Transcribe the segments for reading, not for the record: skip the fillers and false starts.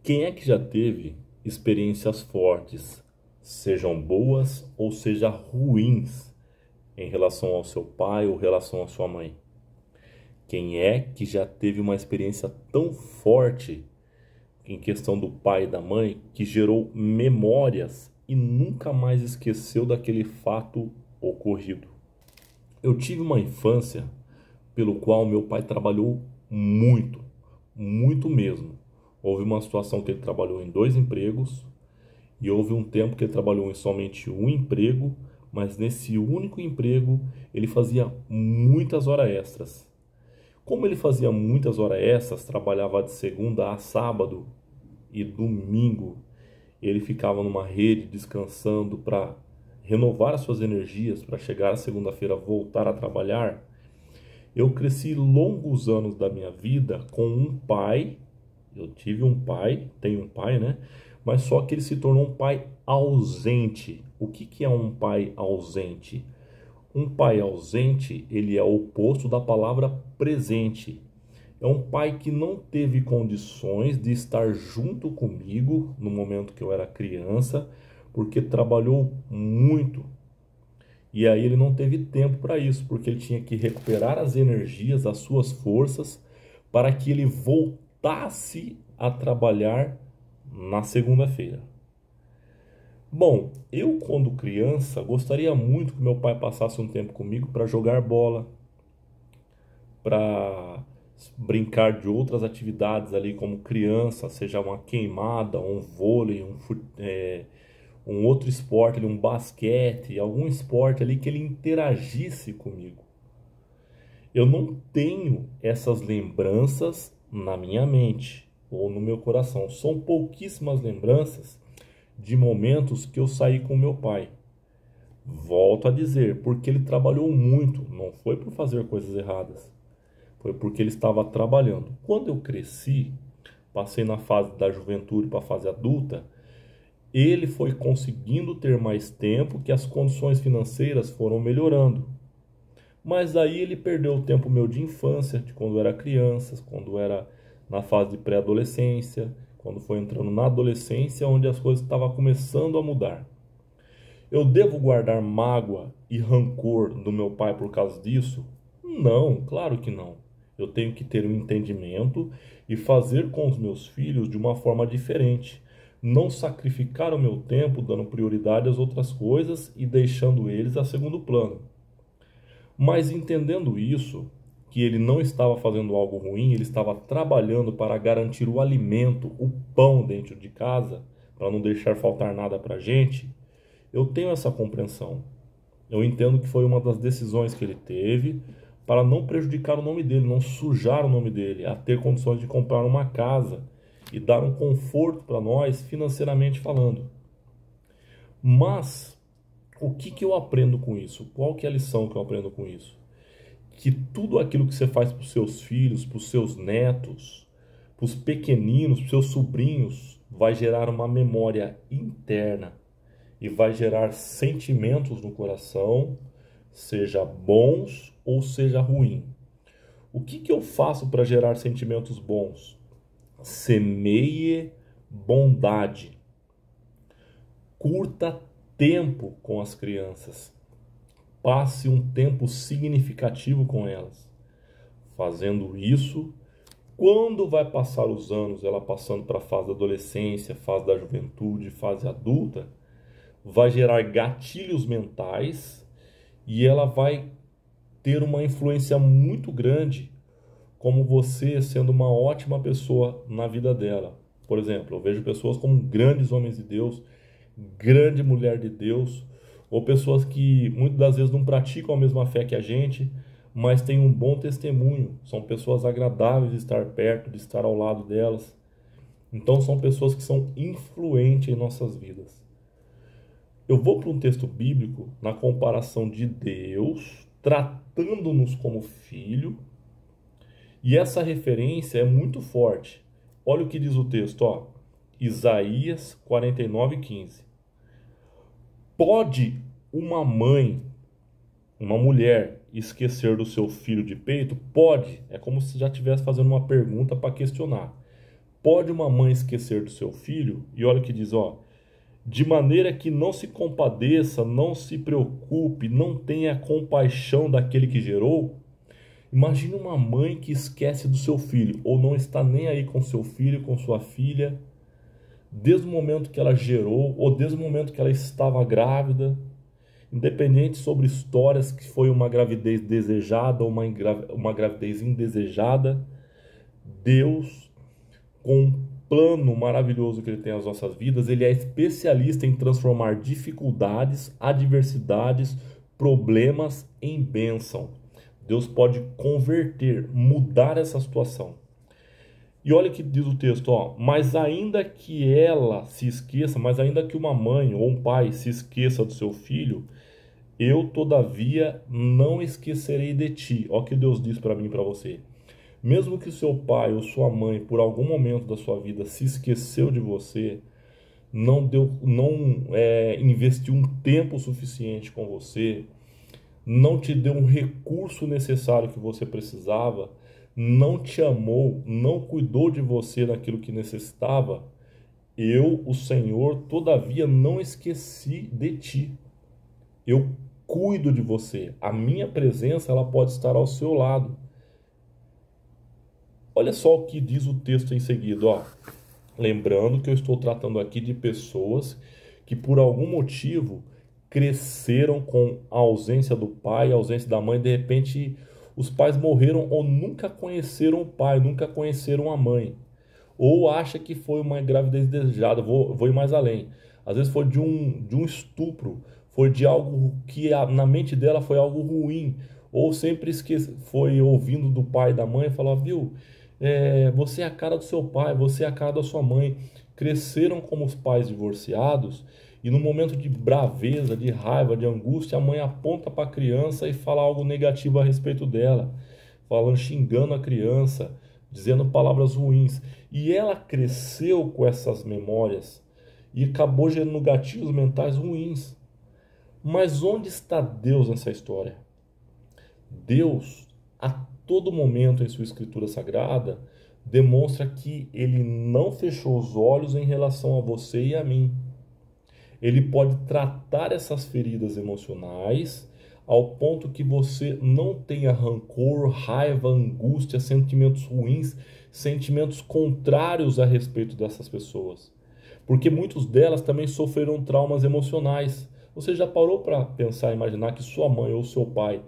Quem é que já teve experiências fortes, sejam boas ou sejam ruins, em relação ao seu pai ou relação à sua mãe? Quem é que já teve uma experiência tão forte em questão do pai e da mãe que gerou memórias e nunca mais esqueceu daquele fato ocorrido? Eu tive uma infância pelo qual meu pai trabalhou muito, muito mesmo. Houve uma situação que ele trabalhou em 2 empregos e houve um tempo que ele trabalhou em somente um emprego, mas nesse único emprego ele fazia muitas horas extras. Como ele fazia muitas horas extras, trabalhava de segunda a sábado e domingo, ele ficava numa rede descansando para renovar as suas energias para chegar a segunda-feira voltar a trabalhar. Eu cresci longos anos da minha vida com um pai. Eu tive um pai, tenho um pai, né? Mas só que ele se tornou um pai ausente. O que é um pai ausente? Um pai ausente, ele é o oposto da palavra presente. É um pai que não teve condições de estar junto comigo no momento que eu era criança, porque trabalhou muito. E aí ele não teve tempo para isso, porque ele tinha que recuperar as energias, as suas forças, para que ele voltasse a trabalhar na segunda-feira. Bom, eu quando criança gostaria muito que meu pai passasse um tempo comigo para jogar bola, para brincar de outras atividades ali como criança, seja uma queimada, um vôlei, um outro esporte, um basquete, algum esporte ali que ele interagisse comigo. Eu não tenho essas lembranças na minha mente ou no meu coração. São pouquíssimas lembranças de momentos que eu saí com meu pai. Volto a dizer, porque ele trabalhou muito, não foi por fazer coisas erradas, foi porque ele estava trabalhando. Quando eu cresci, passei na fase da juventude para a fase adulta, ele foi conseguindo ter mais tempo, que as condições financeiras foram melhorando. Mas aí ele perdeu o tempo meu de infância, de quando eu era criança, quando era na fase de pré-adolescência, quando foi entrando na adolescência, onde as coisas estavam começando a mudar. Eu devo guardar mágoa e rancor do meu pai por causa disso? Não, claro que não. Eu tenho que ter um entendimento e fazer com os meus filhos de uma forma diferente. Não sacrificar o meu tempo dando prioridade às outras coisas e deixando eles a segundo plano. Mas entendendo isso, que ele não estava fazendo algo ruim, ele estava trabalhando para garantir o alimento, o pão dentro de casa, para não deixar faltar nada para a gente, eu tenho essa compreensão. Eu entendo que foi uma das decisões que ele teve para não prejudicar o nome dele, não sujar o nome dele, a ter condições de comprar uma casa e dar um conforto para nós, financeiramente falando. Mas o que eu aprendo com isso? Qual que é a lição que eu aprendo com isso? Que tudo aquilo que você faz para os seus filhos, para os seus netos, para os pequeninos, para os seus sobrinhos, vai gerar uma memória interna e vai gerar sentimentos no coração, seja bons ou seja ruim. O que eu faço para gerar sentimentos bons? Semeie bondade. Curta tempo com as crianças. Passe um tempo significativo com elas. Fazendo isso, quando vai passar os anos, ela passando para a fase da adolescência, fase da juventude, fase adulta, vai gerar gatilhos mentais e ela vai ter uma influência muito grande como você sendo uma ótima pessoa na vida dela. Por exemplo, eu vejo pessoas como grandes homens de Deus, grande mulher de Deus, ou pessoas que muitas das vezes não praticam a mesma fé que a gente, mas têm um bom testemunho, são pessoas agradáveis de estar perto, de estar ao lado delas. Então são pessoas que são influentes em nossas vidas. Eu vou para um texto bíblico na comparação de Deus tratando-nos como filho, e essa referência é muito forte. Olha o que diz o texto, ó. Isaías 49:15. Pode uma mãe, uma mulher, esquecer do seu filho de peito? Pode. É como se já estivesse fazendo uma pergunta para questionar. Pode uma mãe esquecer do seu filho? E olha o que diz, ó. De maneira que não se compadeça, não se preocupe, não tenha compaixão daquele que gerou. Imagine uma mãe que esquece do seu filho, ou não está nem aí com seu filho, com sua filha, desde o momento que ela gerou, ou desde o momento que ela estava grávida, independente sobre histórias que foi uma gravidez desejada ou uma gravidez indesejada. Deus, com um plano maravilhoso que Ele tem nas nossas vidas, Ele é especialista em transformar dificuldades, adversidades, problemas em bênção. Deus pode converter, mudar essa situação. E olha o que diz o texto, ó, mas ainda que ela se esqueça, mas ainda que uma mãe ou um pai se esqueça do seu filho, eu todavia não esquecerei de ti. Olha o que Deus diz para mim e para você. Mesmo que seu pai ou sua mãe, por algum momento da sua vida, se esqueceu de você, não investiu um tempo suficiente com você, não te deu um recurso necessário que você precisava, não te amou, não cuidou de você naquilo que necessitava, eu, o Senhor, todavia não esqueci de ti. Eu cuido de você. A minha presença, ela pode estar ao seu lado. Olha só o que diz o texto em seguida, ó. Lembrando que eu estou tratando aqui de pessoas que por algum motivo cresceram com a ausência do pai, a ausência da mãe, de repente os pais morreram ou nunca conheceram o pai, nunca conheceram a mãe. Ou acha que foi uma gravidez desejada, vou ir mais além. Às vezes foi de um estupro, foi de algo que na mente dela foi algo ruim, ou sempre foi ouvindo do pai e da mãe, falava, viu, você é a cara do seu pai, você é a cara da sua mãe. Cresceram como os pais divorciados e no momento de braveza, de raiva, de angústia, a mãe aponta para a criança e fala algo negativo a respeito dela, falando, xingando a criança, dizendo palavras ruins. E ela cresceu com essas memórias e acabou gerando gatilhos mentais ruins. Mas onde está Deus nessa história? Deus, a todo momento em sua escritura sagrada, demonstra que ele não fechou os olhos em relação a você e a mim. Ele pode tratar essas feridas emocionais ao ponto que você não tenha rancor, raiva, angústia, sentimentos ruins, sentimentos contrários a respeito dessas pessoas. Porque muitas delas também sofreram traumas emocionais. Você já parou para pensar, imaginar que sua mãe ou seu pai,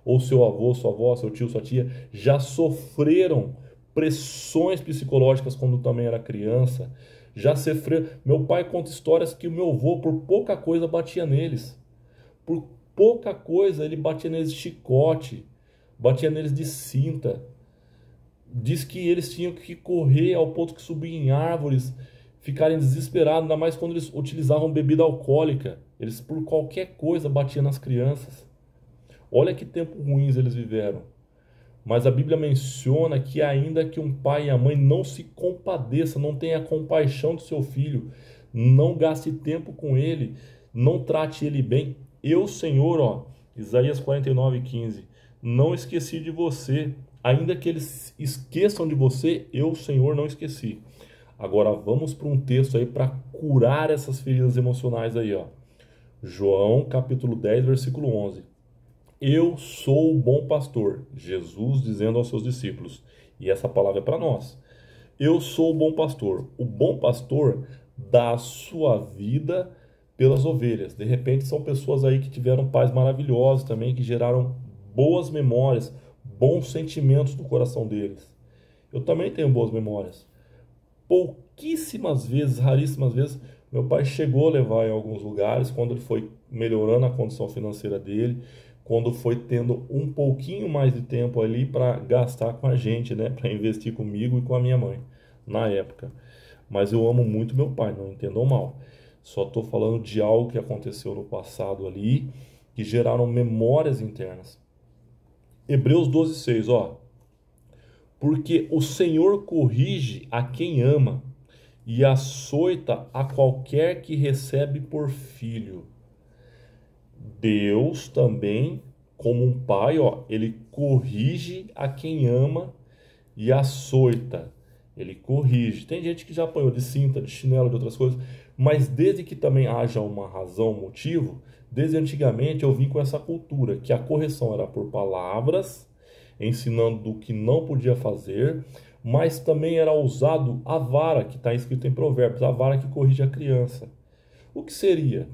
ou seu avô, sua avó, seu tio, sua tia, já sofreram pressões psicológicas quando também era criança? Já sofreram. Meu pai conta histórias que o meu avô, por pouca coisa, batia neles. Por pouca coisa, ele batia neles de chicote, batia neles de cinta. Diz que eles tinham que correr ao ponto que subir em árvores, ficarem desesperados, ainda mais quando eles utilizavam bebida alcoólica. Eles, por qualquer coisa, batiam nas crianças. Olha que tempos ruins eles viveram. Mas a Bíblia menciona que ainda que um pai e a mãe não se compadeçam, não tenha compaixão do seu filho, não gaste tempo com ele, não trate ele bem. Eu, Senhor, ó, Isaías 49:15, não esqueci de você. Ainda que eles esqueçam de você, eu, Senhor, não esqueci. Agora vamos para um texto aí para curar essas feridas emocionais aí, ó. João capítulo 10, versículo 11. Eu sou o bom pastor, Jesus dizendo aos seus discípulos, e essa palavra é para nós. Eu sou o bom pastor. O bom pastor dá a sua vida pelas ovelhas. De repente são pessoas aí que tiveram pais maravilhosos também, que geraram boas memórias, bons sentimentos no coração deles. Eu também tenho boas memórias. Pouquíssimas vezes, raríssimas vezes, meu pai chegou a levar em alguns lugares, quando ele foi melhorando a condição financeira dele, quando foi tendo um pouquinho mais de tempo ali para gastar com a gente, né, para investir comigo e com a minha mãe, na época. Mas eu amo muito meu pai, não entendam mal. Só estou falando de algo que aconteceu no passado ali, que geraram memórias internas. Hebreus 12:6, ó. Porque o Senhor corrige a quem ama e açoita a qualquer que recebe por filho. Deus também, como um pai, ó, ele corrige a quem ama e açoita. ele corrige. Tem gente que já apanhou de cinta, de chinelo, de outras coisas, mas desde que também haja uma razão, um motivo, desde antigamente eu vim com essa cultura, que a correção era por palavras, ensinando do que não podia fazer, mas também era usado a vara, que está escrito em Provérbios, a vara que corrige a criança. O que seria?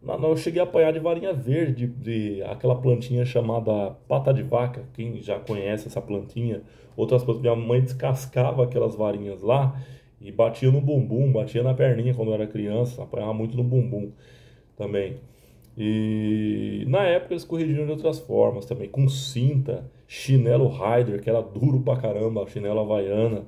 Eu cheguei a apanhar de varinha verde, de aquela plantinha chamada pata de vaca. Quem já conhece essa plantinha? Outras plantas, minha mãe descascava aquelas varinhas lá e batia no bumbum, batia na perninha quando eu era criança, apanhava muito no bumbum também. E na época eles corrigiam de outras formas também, com cinta, chinelo Rider, que era duro pra caramba, chinelo havaiana,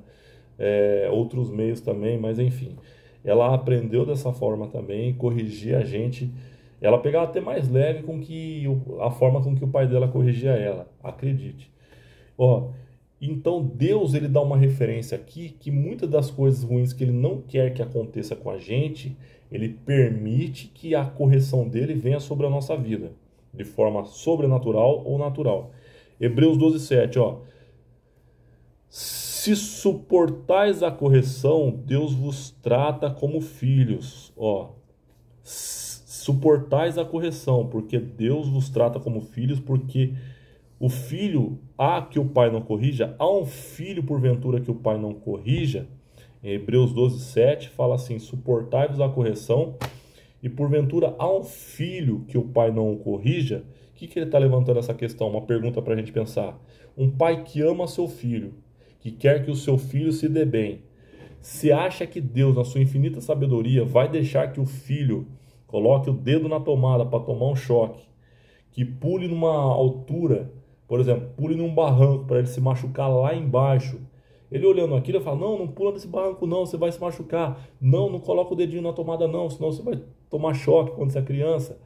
outros meios também, mas enfim. Ela aprendeu dessa forma também, corrigia a gente. Ela pegava até mais leve com que a forma com que o pai dela corrigia ela, acredite. Ó, então Deus ele dá uma referência aqui que muitas das coisas ruins que ele não quer que aconteça com a gente, ele permite que a correção dele venha sobre a nossa vida, de forma sobrenatural ou natural. Hebreus 12:7, ó. Se suportais a correção, Deus vos trata como filhos. Ó, suportais a correção, porque Deus vos trata como filhos, porque o filho há que o pai não corrija, há um filho porventura que o pai não corrija. Em Hebreus 12:7 fala assim: suportai-vos a correção, e porventura há um filho que o pai não o corrija. O que ele está levantando essa questão? Uma pergunta para a gente pensar. Um pai que ama seu filho, que quer que o seu filho se dê bem. Se acha que Deus, na sua infinita sabedoria, vai deixar que o filho coloque o dedo na tomada para tomar um choque, que pule numa altura, por exemplo, pule num barranco para ele se machucar lá embaixo? Ele olhando aquilo, ele fala: não, não pula nesse barranco não, você vai se machucar. Não, não coloca o dedinho na tomada não, senão você vai tomar choque quando você é criança.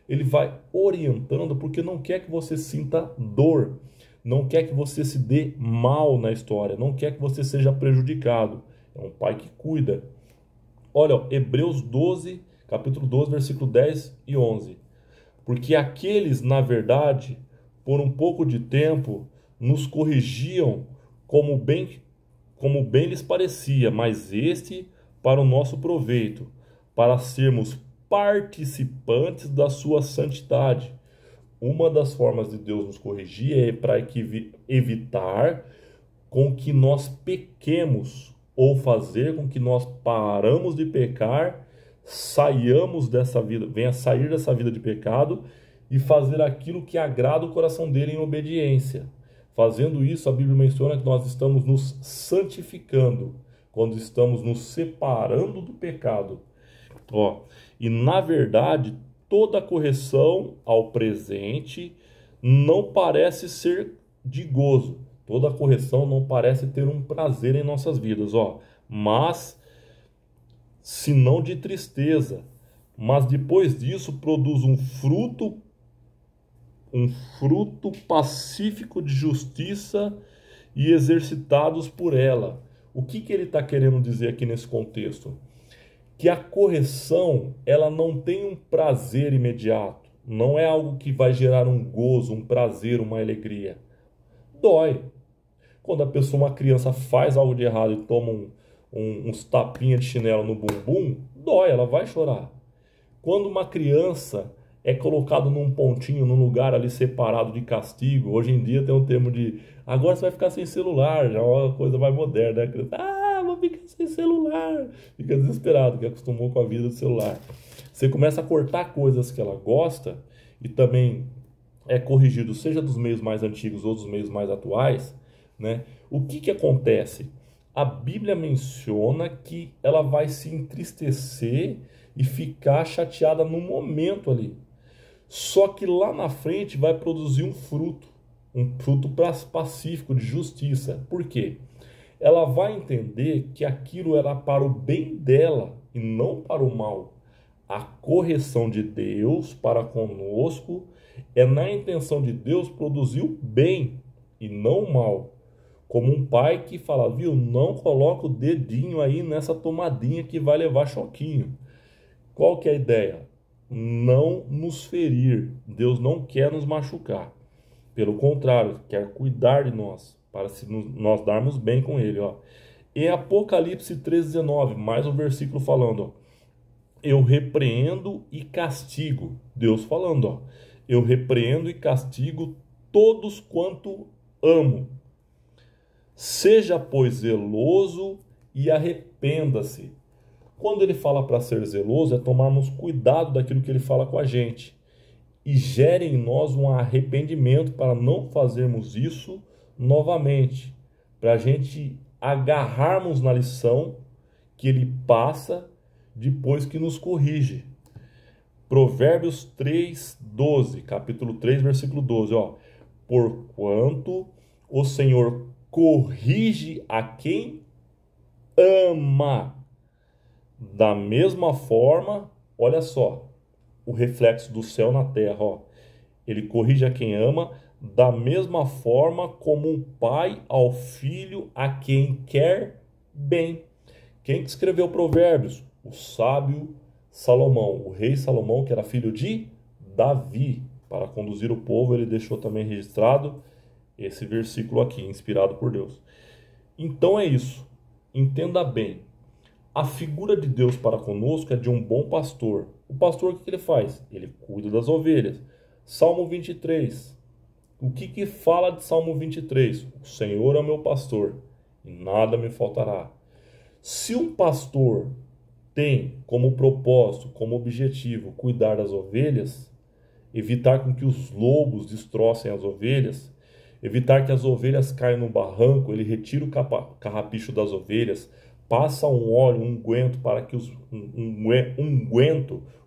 Ele vai orientando porque não quer que você sinta dor, não quer que você se dê mal na história, não quer que você seja prejudicado. É um pai que cuida. Olha, ó, Hebreus 12, capítulo 12, versículo 10 e 11. Porque aqueles, na verdade, por um pouco de tempo, nos corrigiam como bem lhes parecia, mas este para o nosso proveito, para sermos participantes da sua santidade. Uma das formas de Deus nos corrigir é para evitar com que nós pequemos, ou fazer com que nós paramos de pecar, saiamos dessa vida, venha sair dessa vida de pecado e fazer aquilo que agrada o coração dele em obediência. Fazendo isso, a Bíblia menciona que nós estamos nos santificando, quando estamos nos separando do pecado. Ó, e na verdade, toda correção ao presente não parece ser de gozo. Toda correção não parece ter um prazer em nossas vidas, ó. Mas, se não de tristeza, mas depois disso produz um fruto pacífico de justiça e exercitados por ela. O que ele está querendo dizer aqui nesse contexto? Que a correção, ela não tem um prazer imediato, não é algo que vai gerar um gozo, um prazer, uma alegria. Dói. Quando uma criança faz algo de errado e toma uns tapinhas de chinelo no bumbum, dói, ela vai chorar. Quando uma criança é colocado num pontinho, num lugar ali separado de castigo, hoje em dia tem um termo de agora você vai ficar sem celular, já é uma coisa mais moderna, né? Vou ficar sem celular, fica desesperado, que acostumou com a vida do celular. Você começa a cortar coisas que ela gosta e também é corrigido, seja dos meios mais antigos ou dos meios mais atuais, né? O que acontece? A Bíblia menciona que ela vai se entristecer e ficar chateada no momento ali. Só que lá na frente vai produzir um fruto pacífico de justiça. Por quê? Ela vai entender que aquilo era para o bem dela e não para o mal. A correção de Deus para conosco é na intenção de Deus produzir o bem e não o mal. Como um pai que fala, viu, não coloca o dedinho aí nessa tomadinha que vai levar choquinho. Qual que é a ideia? Não nos ferir. Deus não quer nos machucar. Pelo contrário, quer cuidar de nós, para nós darmos bem com Ele. Ó. Em Apocalipse 3,19, mais um versículo falando, ó, eu repreendo e castigo. Deus falando, ó, eu repreendo e castigo todos quanto amo. Seja, pois, zeloso e arrependa-se. Quando ele fala para ser zeloso, é tomarmos cuidado daquilo que ele fala com a gente. E gere em nós um arrependimento para não fazermos isso novamente. Para a gente agarrarmos na lição que ele passa depois que nos corrige. Provérbios 3:12, capítulo 3, versículo 12, ó. Porquanto o Senhor corrige a quem ama. Da mesma forma, olha só, o reflexo do céu na terra, ó. Ele corrige a quem ama, da mesma forma como um pai ao filho a quem quer bem. Quem escreveu Provérbios? O sábio Salomão, o rei Salomão, que era filho de Davi. Para conduzir o povo, ele deixou também registrado esse versículo aqui, inspirado por Deus. Então é isso. Entenda bem. A figura de Deus para conosco é de um bom pastor. O pastor, o que ele faz? Ele cuida das ovelhas. Salmo 23. O que fala de Salmo 23? O Senhor é meu pastor e nada me faltará. Se um pastor tem como propósito, como objetivo, cuidar das ovelhas, evitar com que os lobos destrocem as ovelhas, evitar que as ovelhas caiam no barranco, ele retira o carrapicho das ovelhas, passa um óleo, um unguento, para que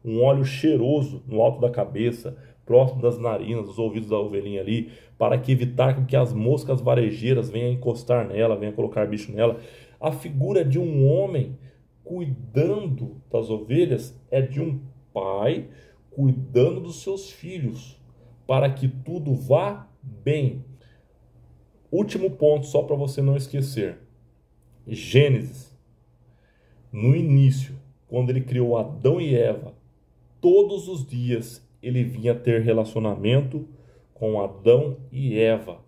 um óleo cheiroso no alto da cabeça, próximo das narinas, dos ouvidos da ovelhinha ali, para que evitar que as moscas varejeiras venham encostar nela, venham colocar bicho nela. A figura de um homem cuidando das ovelhas é de um pai cuidando dos seus filhos, para que tudo vá bem. Último ponto, só para você não esquecer. Gênesis, no início, quando ele criou Adão e Eva, todos os dias ele vinha ter relacionamento com Adão e Eva,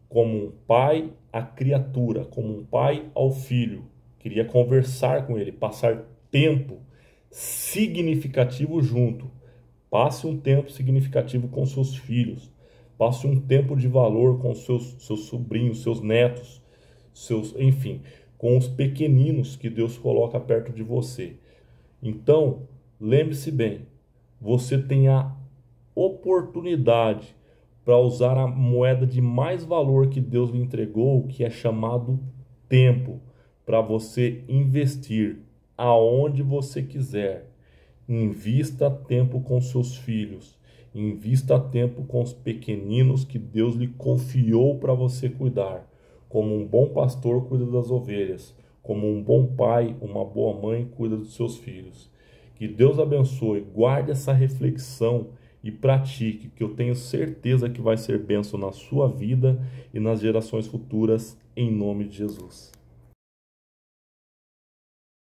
como um pai à criatura, como um pai ao filho. Queria conversar com ele, passar tempo significativo junto. Passe um tempo significativo com seus filhos. Passe um tempo de valor com seus sobrinhos, seus netos, enfim, com os pequeninos que Deus coloca perto de você. Então, lembre-se bem, você tem a oportunidade para usar a moeda de mais valor que Deus lhe entregou, que é chamado tempo, para você investir aonde você quiser. Invista tempo com seus filhos, invista tempo com os pequeninos que Deus lhe confiou para você cuidar. Como um bom pastor cuida das ovelhas, como um bom pai, uma boa mãe cuida dos seus filhos. Que Deus abençoe, guarde essa reflexão e pratique, que eu tenho certeza que vai ser bênção na sua vida e nas gerações futuras, em nome de Jesus.